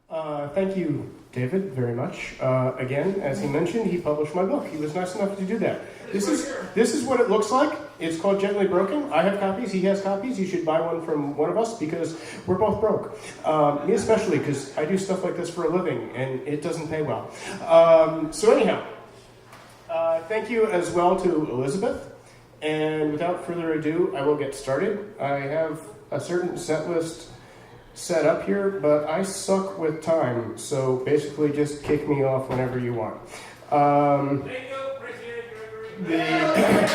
Thank you, David, very much. Again, as he mentioned, he published my book. He was nice enough to do that. This is what it looks like. It's called Gently Broken. I have copies. He has copies. You should buy one from one of us because we're both broke. Me especially, because I do stuff like this for a living, and it doesn't pay well. So anyhow, thank you as well to Elizabeth. And without further ado, I will get started. I have a certain set list set up here, but I suck with time, so basically just kick me off whenever you want. Thank you, President Gregory.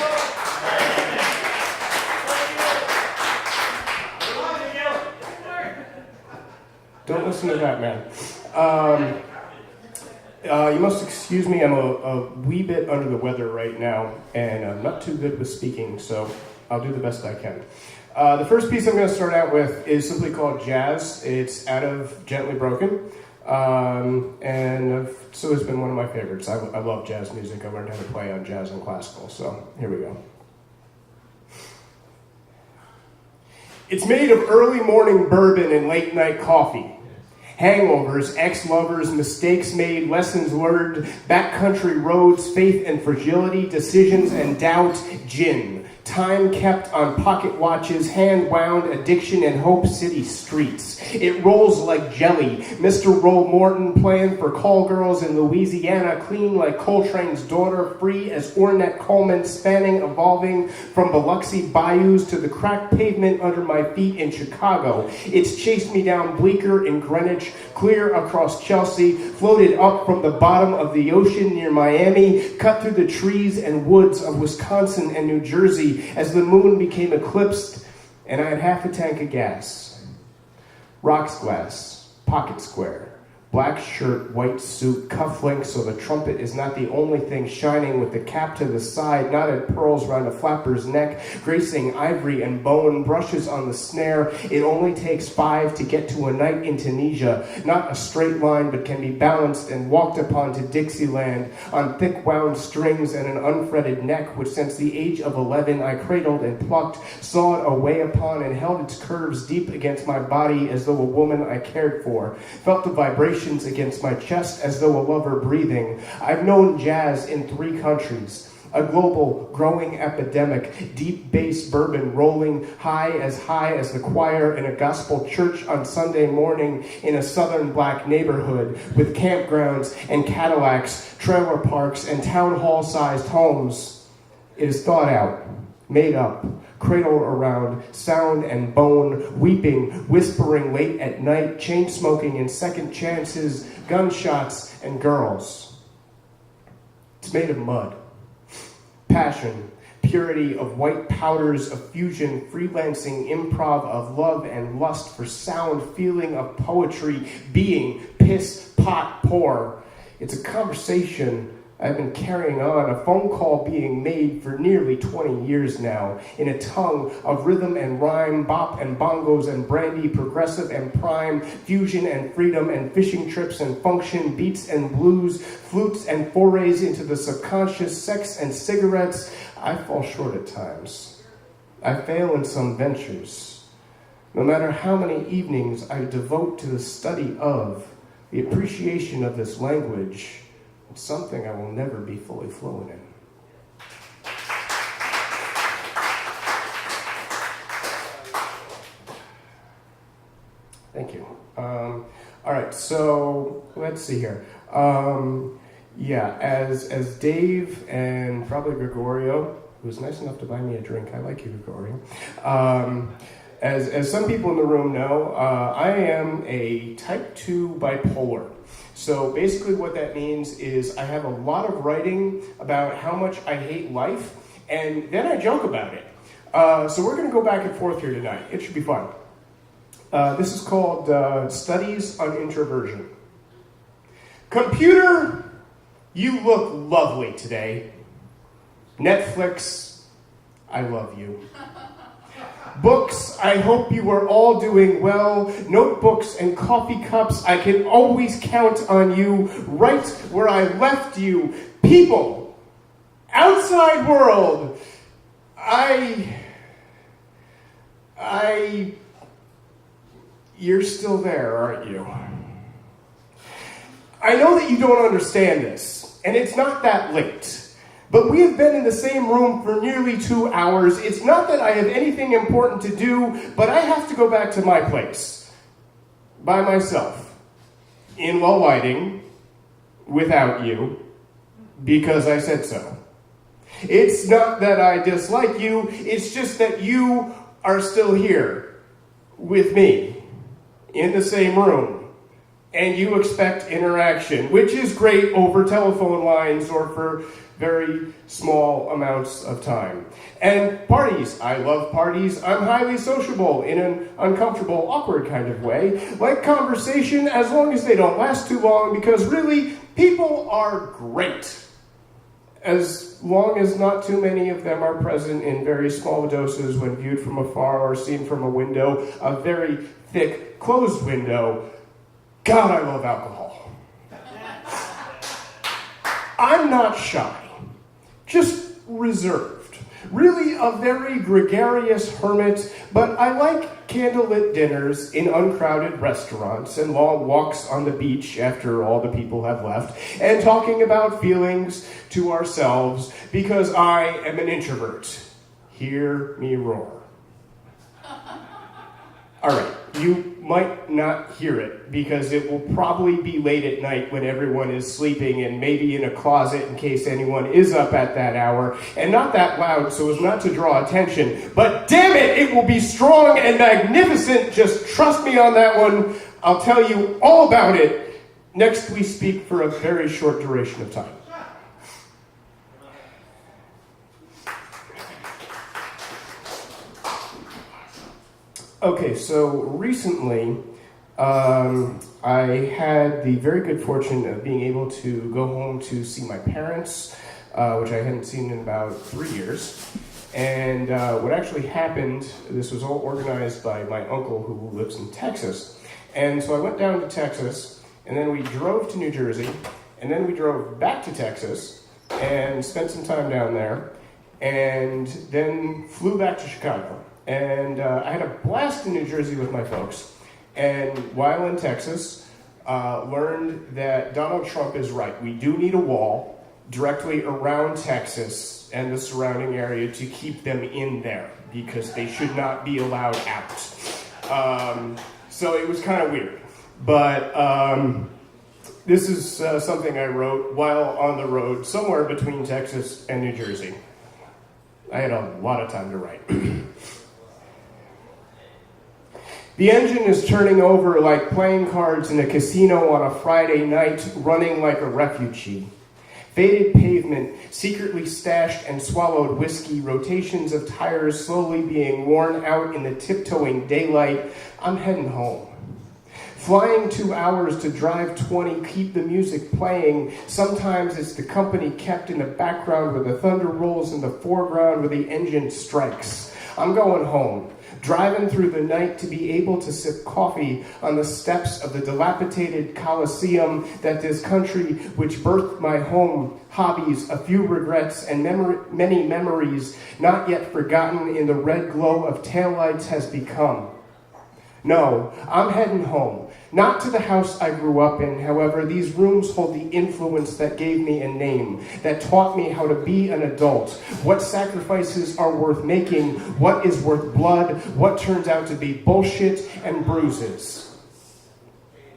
Don't listen to that man. You must excuse me, I'm a wee bit under the weather right now, and I'm not too good with speaking, so I'll do the best I can. The first piece I'm going to start out with is simply called Jazz. It's out of Gently Broken, and so it's been one of my favorites. I love jazz music. I learned how to play on jazz and classical, so here we go. It's made of early morning bourbon and late night coffee. Hangovers, ex-lovers, mistakes made, lessons learned, backcountry roads, faith and fragility, decisions and doubt, gin. Time kept on pocket watches, hand-wound addiction and Hope City streets. It rolls like jelly. Mr. Roll Morton playing for call girls in Louisiana, clean like Coltrane's daughter, free as Ornette Coleman, spanning, evolving from Biloxi bayous to the cracked pavement under my feet in Chicago. It's chased me down Bleecker in Greenwich, clear across Chelsea, floated up from the bottom of the ocean near Miami, cut through the trees and woods of Wisconsin and New Jersey as the moon became eclipsed and I had half a tank of gas. Rocks glass, pocket square, black shirt, white suit, cufflinks so the trumpet is not the only thing shining with the cap to the side, knotted pearls round a flapper's neck, gracing ivory and bone, brushes on the snare. It only takes 5 to get to a night in Tunisia, not a straight line but can be balanced and walked upon to Dixieland on thick wound strings and an unfretted neck which since the age of 11 I cradled and plucked, sawed away upon and held its curves deep against my body as though a woman I cared for, felt the vibration against my chest as though a lover breathing. I've known jazz in 3 countries. A global, growing epidemic, deep bass bourbon rolling high as the choir in a gospel church on Sunday morning in a southern black neighborhood with campgrounds and Cadillacs, trailer parks, and town hall-sized homes. It is thought out, made up, cradled around, sound and bone, weeping, whispering late at night, chain smoking and second chances, gunshots and girls. It's made of mud. Passion, purity of white powders of fusion, freelancing improv of love and lust for sound, feeling of poetry, being, piss, pot, pour. It's a conversation I've been carrying on, a phone call being made for nearly 20 years now, in a tongue of rhythm and rhyme, bop and bongos and brandy, progressive and prime, fusion and freedom and fishing trips and function, beats and blues, flutes and forays into the subconscious, sex and cigarettes. I fall short at times. I fail in some ventures. No matter how many evenings I devote to the study of, the appreciation of this language, it's something I will never be fully fluent in. Thank you. All right, so let's see here. As Dave and probably Gregorio, who was nice enough to buy me a drink, I like you, Gregorio. As some people in the room know, I am a type 2 bipolar. So basically what that means is I have a lot of writing about how much I hate life, and then I joke about it. So we're going to go back and forth here tonight. It should be fun. This is called Studies on Introversion. Computer, you look lovely today. Netflix, I love you. Books, I hope you are all doing well. Notebooks and coffee cups, I can always count on you right where I left you. People, outside world, you're still there, aren't you? I know that you don't understand this, and it's not that late. But we have been in the same room for nearly 2 hours. It's not that I have anything important to do, but I have to go back to my place. By myself. In low lighting. Without you. Because I said so. It's not that I dislike you. It's just that you are still here. With me. In the same room. And you expect interaction. Which is great over telephone lines or for very small amounts of time. And parties. I love parties. I'm highly sociable in an uncomfortable, awkward kind of way. Like conversation as long as they don't last too long, because really, people are great. As long as not too many of them are present in very small doses when viewed from afar or seen from a window, a very thick, closed window. God, I love alcohol. I'm not shy. Just reserved. Really a very gregarious hermit, but I like candlelit dinners in uncrowded restaurants and long walks on the beach after all the people have left, and talking about feelings to ourselves because I am an introvert. Hear me roar. All right, you might not hear it because it will probably be late at night when everyone is sleeping and maybe in a closet in case anyone is up at that hour, and not that loud so as not to draw attention. But damn it, it will be strong and magnificent. Just trust me on that one. I'll tell you all about it next we speak for a very short duration of time. Okay, so recently, I had the very good fortune of being able to go home to see my parents, which I hadn't seen in about 3 years. And what actually happened, this was all organized by my uncle who lives in Texas. And so I went down to Texas, and then we drove to New Jersey, and then we drove back to Texas, and spent some time down there, and then flew back to Chicago. And I had a blast in New Jersey with my folks. And while in Texas, learned that Donald Trump is right. We do need a wall directly around Texas and the surrounding area to keep them in there because they should not be allowed out. So it was kind of weird. But this is something I wrote while on the road somewhere between Texas and New Jersey. I had a lot of time to write. The engine is turning over like playing cards in a casino on a Friday night, running like a refugee. Faded pavement, secretly stashed and swallowed whiskey, rotations of tires slowly being worn out in the tiptoeing daylight. I'm heading home. Flying 2 hours to drive 20, keep the music playing. Sometimes it's the company kept in the background where the thunder rolls in the foreground where the engine strikes. I'm going home. Driving through the night to be able to sip coffee on the steps of the dilapidated Coliseum that this country which birthed my home, hobbies, a few regrets, and many memories not yet forgotten in the red glow of taillights has become. No, I'm heading home. Not to the house I grew up in, however, these rooms hold the influence that gave me a name, that taught me how to be an adult, what sacrifices are worth making, what is worth blood, what turns out to be bullshit and bruises.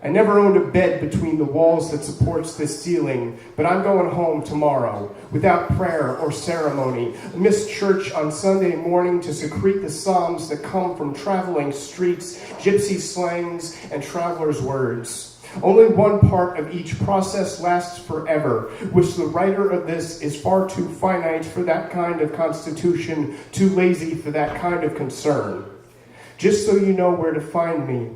I never owned a bed between the walls that supports this ceiling, but I'm going home tomorrow, without prayer or ceremony. Miss church on Sunday morning to secrete the psalms that come from traveling streets, gypsy slangs, and travelers' words. Only one part of each process lasts forever, which the writer of this is far too finite for that kind of constitution, too lazy for that kind of concern. Just so you know where to find me,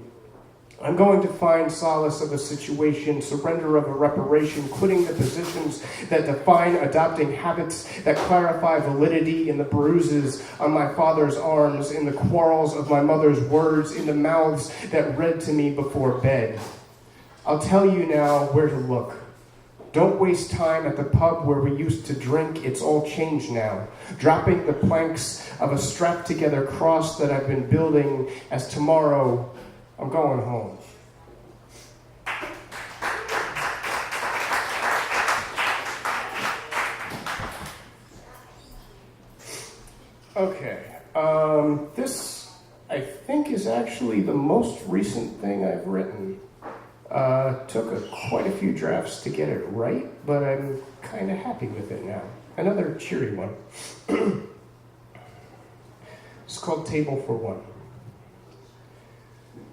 I'm going to find solace of a situation, surrender of a reparation, quitting the positions that define, adopting habits that clarify validity in the bruises on my father's arms, in the quarrels of my mother's words, in the mouths that read to me before bed. I'll tell you now where to look. Don't waste time at the pub where we used to drink. It's all changed now. Dropping the planks of a strapped-together cross that I've been building as tomorrow I'm going home. Okay. This, I think, is actually the most recent thing I've written. Took quite a few drafts to get it right, but I'm kind of happy with it now. Another cheery one. It's called Table for One.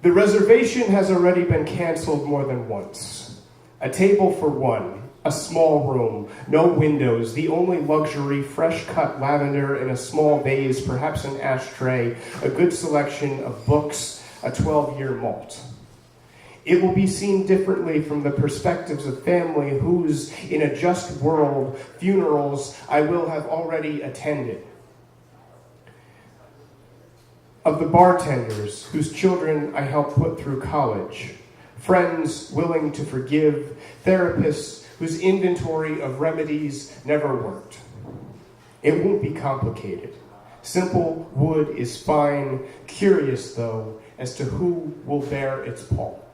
The reservation has already been canceled more than once. A table for one, a small room, no windows, the only luxury, fresh-cut lavender in a small vase, perhaps an ashtray, a good selection of books, a 12-year malt. It will be seen differently from the perspectives of family whose, in a just world, funerals I will have already attended. Of the bartenders whose children I helped put through college, friends willing to forgive, therapists whose inventory of remedies never worked. It won't be complicated. Simple wood is fine, curious though as to who will bear its pall.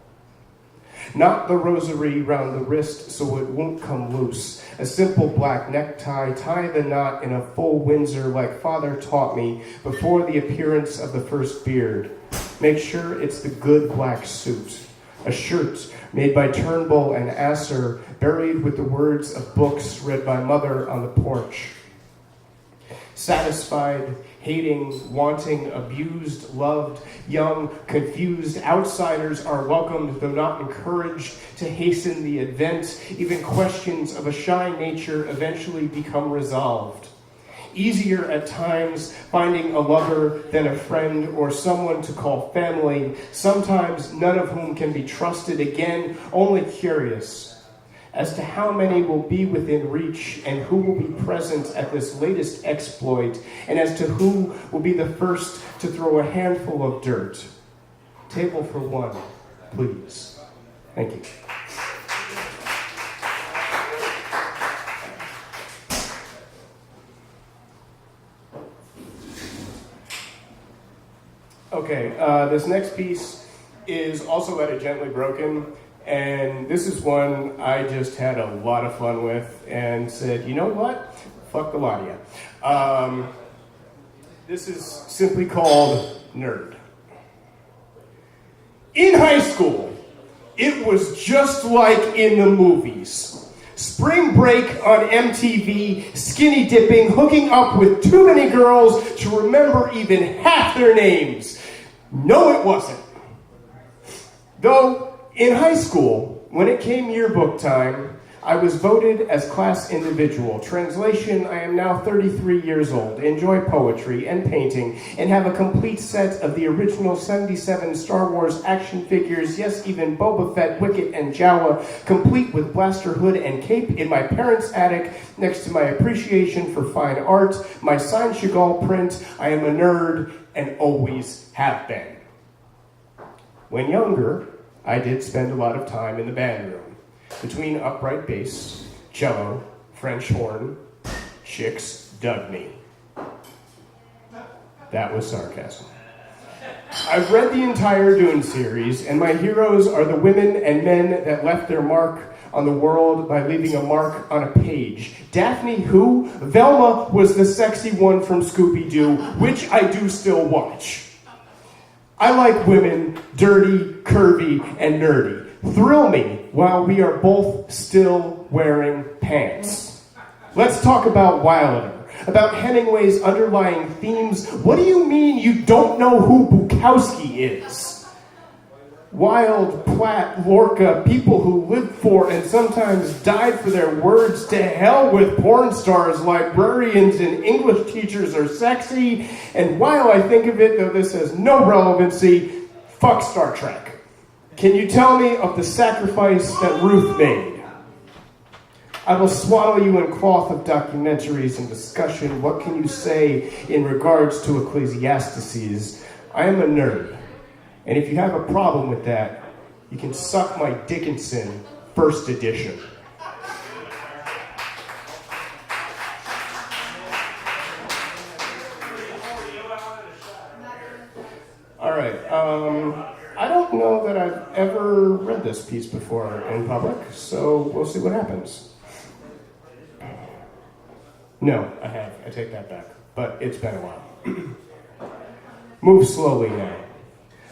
Not the rosary round the wrist so it won't come loose. A simple black necktie, tie the knot in a full Windsor like Father taught me before the appearance of the first beard. Make sure it's the good black suit. A shirt made by Turnbull and Asser, buried with the words of books read by Mother on the porch. Satisfied, hating, wanting, abused, loved, young, confused, outsiders are welcomed, though not encouraged, to hasten the advent. Even questions of a shy nature eventually become resolved. Easier at times finding a lover than a friend or someone to call family, sometimes none of whom can be trusted again, only curious as to how many will be within reach and who will be present at this latest exploit, and as to who will be the first to throw a handful of dirt. Table for one, please. Thank you. Okay, this next piece is also at a Gently Broken. And this is one I just had a lot of fun with and said, you know what? Fuck the lot of you. This is simply called Nerd. In high school, it was just like in the movies. Spring break on MTV, skinny dipping, hooking up with too many girls to remember even half their names. No, it wasn't. Though, in high school, when it came yearbook time, I was voted as class individual. Translation, I am now 33 years old, enjoy poetry and painting, and have a complete set of the original 77 Star Wars action figures, yes, even Boba Fett, Wicket, and Jawa, complete with blaster hood and cape in my parents' attic, next to my appreciation for fine art, my signed Chagall print. I am a nerd, and always have been. When younger, I did spend a lot of time in the band room, between upright bass, cello, French horn. Chicks dug me. That was sarcasm. I've read the entire Dune series, and my heroes are the women and men that left their mark on the world by leaving a mark on a page. Daphne who? Velma was the sexy one from Scooby-Doo, which I do still watch. I like women, dirty, curvy, and nerdy. Thrill me while we are both still wearing pants. Let's talk about Wilder, about Hemingway's underlying themes. What do you mean you don't know who Bukowski is? Wilde, Platt, Lorca, people who lived for and sometimes died for their words. To hell with porn stars, librarians, and English teachers are sexy. And while I think of it, though this has no relevancy, fuck Star Trek. Can you tell me of the sacrifice that Ruth made? I will swallow you in cloth of documentaries and discussion. What can you say in regards to Ecclesiastes? I am a nerd. And if you have a problem with that, you can suck my Dickinson first edition. All right. I don't know that I've ever read this piece before in public, so we'll see what happens. No, I have. I take that back. But it's been a while. Move slowly now.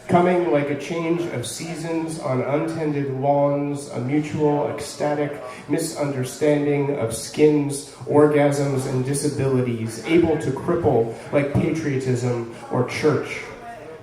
Coming like a change of seasons on untended lawns, a mutual ecstatic misunderstanding of skins, orgasms, and disabilities, able to cripple like patriotism or church.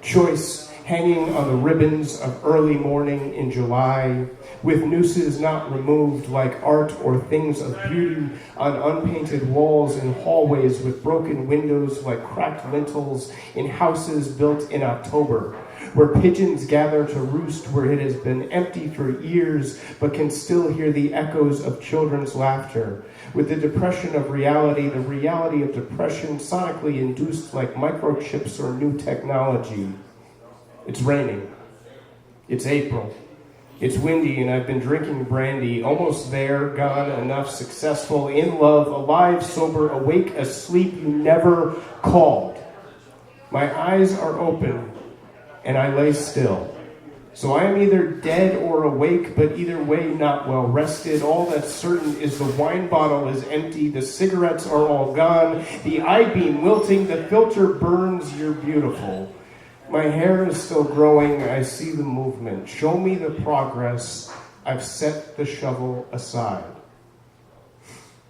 Choice hanging on the ribbons of early morning in July, with nooses not removed like art or things of beauty on unpainted walls in hallways with broken windows like cracked lintels in houses built in October, where pigeons gather to roost where it has been empty for years but can still hear the echoes of children's laughter, with the depression of reality, the reality of depression sonically induced like microchips or new technology. It's raining. It's April. It's windy and I've been drinking brandy, almost there, gone, enough, successful, in love, alive, sober, awake, asleep, you never called. My eyes are open and I lay still. So I am either dead or awake, but either way not well rested. All that's certain is the wine bottle is empty, the cigarettes are all gone, the I-beam wilting, the filter burns, you're beautiful. My hair is still growing, I see the movement. Show me the progress, I've set the shovel aside.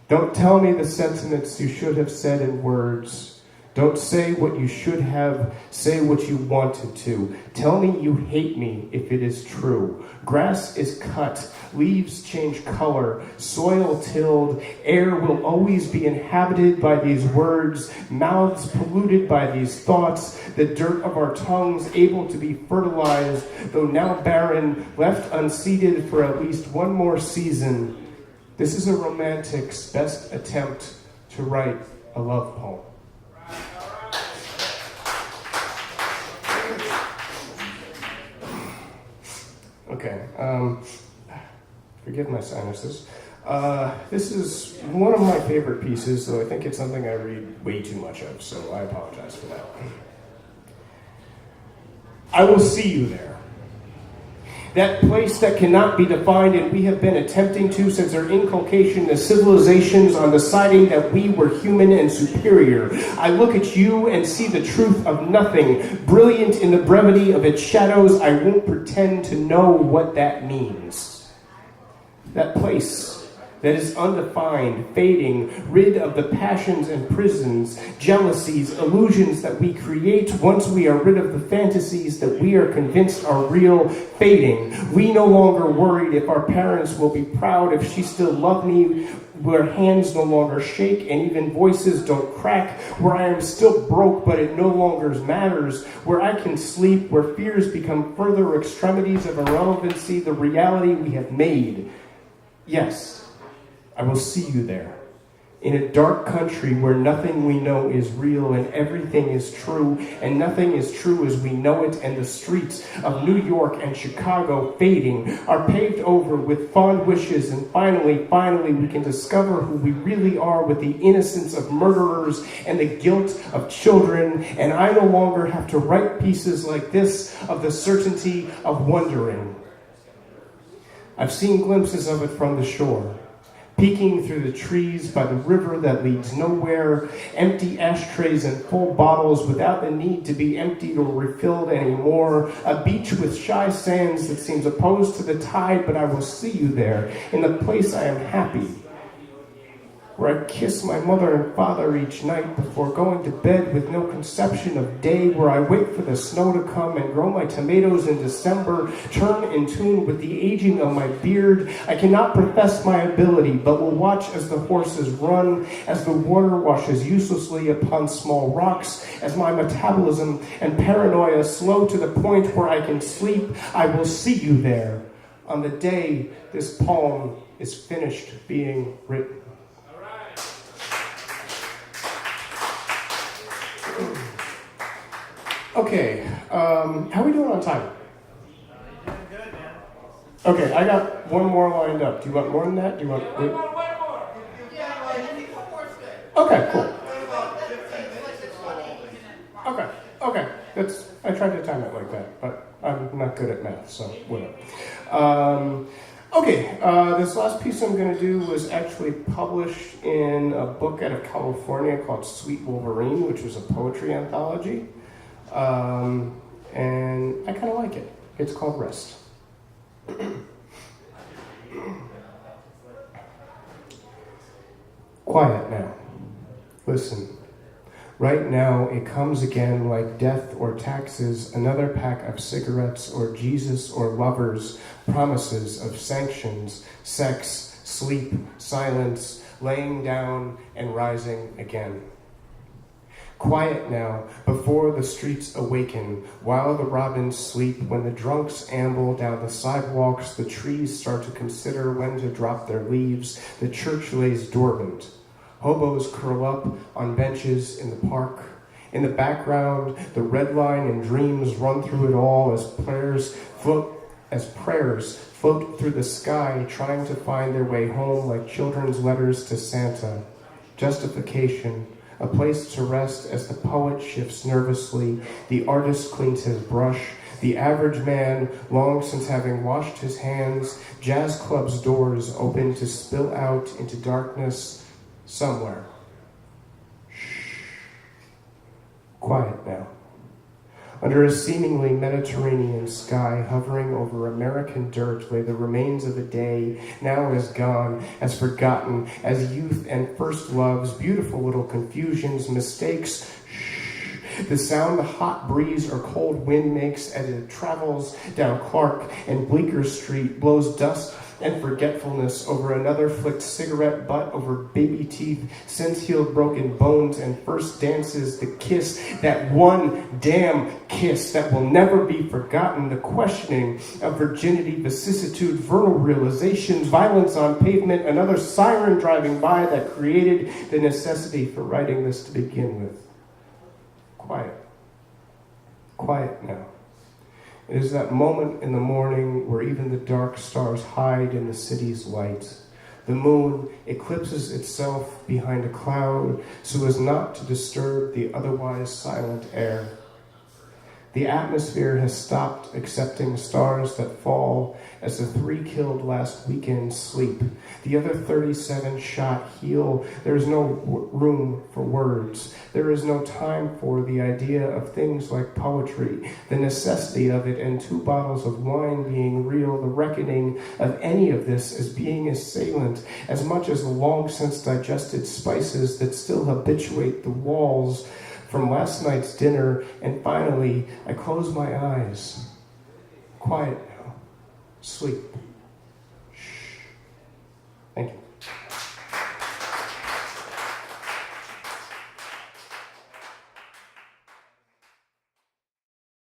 Don't tell me the sentiments you should have said in words. Don't say what you should have, say what you wanted to. Tell me you hate me if it is true. Grass is cut, leaves change color, soil tilled, air will always be inhabited by these words, mouths polluted by these thoughts, the dirt of our tongues able to be fertilized, though now barren, left unseeded for at least one more season. This is a romantic's best attempt to write a love poem. Okay, forgive my sinuses. This is one of my favorite pieces, though I think it's something I read way too much of, so I apologize for that. I will see you there. That place that cannot be defined, and we have been attempting to since our inculcation as civilizations on deciding that we were human and superior. I look at you and see the truth of nothing, brilliant in the brevity of its shadows. I won't pretend to know what that means. That place that is undefined, fading, rid of the passions and prisons, jealousies, illusions that we create once we are rid of the fantasies that we are convinced are real, fading. We no longer worried if our parents will be proud, if she still loved me, where hands no longer shake and even voices don't crack, where I am still broke but it no longer matters, where I can sleep, where fears become further extremities of irrelevancy, the reality we have made. Yes, I will see you there, in a dark country where nothing we know is real and everything is true, and nothing is true as we know it, and the streets of New York and Chicago fading are paved over with fond wishes, and finally we can discover who we really are with the innocence of murderers and the guilt of children, and I no longer have to write pieces like this of the certainty of wondering. I've seen glimpses of it from the shore, peeking through the trees by the river that leads nowhere, empty ashtrays and full bottles without the need to be emptied or refilled anymore, a beach with shy sands that seems opposed to the tide, but I will see you there, in the place I am happy, where I kiss my mother and father each night before going to bed with no conception of day, where I wait for the snow to come and grow my tomatoes in December, turn in tune with the aging of my beard. I cannot profess my ability, but will watch as the horses run, as the water washes uselessly upon small rocks, as my metabolism and paranoia slow to the point where I can sleep. I will see you there on the day this poem is finished being written. Okay, how are we doing on time? Good, man. Okay, I got one more lined up. Do you want more than that? Do you want? One more. Okay, cool. Okay. I tried to time it like that, but I'm not good at math, so whatever. Okay, this last piece I'm going to do was actually published in a book out of California called Sweet Wolverine, which was a poetry anthology. And I kind of like it. It's called Rest. Quiet now. Listen. Right now, it comes again like death or taxes, another pack of cigarettes or Jesus or lovers, promises of sanctions, sex, sleep, silence, laying down and rising again. Quiet now, before the streets awaken, while the robins sleep, when the drunks amble down the sidewalks, the trees start to consider when to drop their leaves, the church lays dormant. Hobos curl up on benches in the park. In the background, the red line and dreams run through it all as prayers float through the sky, trying to find their way home like children's letters to Santa. Justification, a place to rest as the poet shifts nervously, the artist cleans his brush, the average man, long since having washed his hands, jazz club's doors open to spill out into darkness somewhere. Shh. Quiet now. Under a seemingly Mediterranean sky, hovering over American dirt, lay the remains of a day, now as gone, as forgotten, as youth and first loves, beautiful little confusions, mistakes. Shh. The sound the hot breeze or cold wind makes as it travels down Clark and Bleecker Street, blows dust and forgetfulness over another flicked cigarette butt, over baby teeth, since healed broken bones, and first dances, the kiss, that one damn kiss that will never be forgotten, the questioning of virginity, vicissitude, vernal realizations, violence on pavement, another siren driving by that created the necessity for writing this to begin with. Quiet. Quiet now. It is that moment in the morning where even the dark stars hide in the city's light. The moon eclipses itself behind a cloud so as not to disturb the otherwise silent air. The atmosphere has stopped accepting stars that fall as the 3 killed last weekend sleep. The other 37 shot heal. There is no room for words. There is no time for the idea of things like poetry, the necessity of it, and 2 bottles of wine being real, the reckoning of any of this as being assailant, as much as the long-since digested spices that still habituate the walls from last night's dinner. And finally, I close my eyes. Quiet now. Sleep. Shh. Thank you.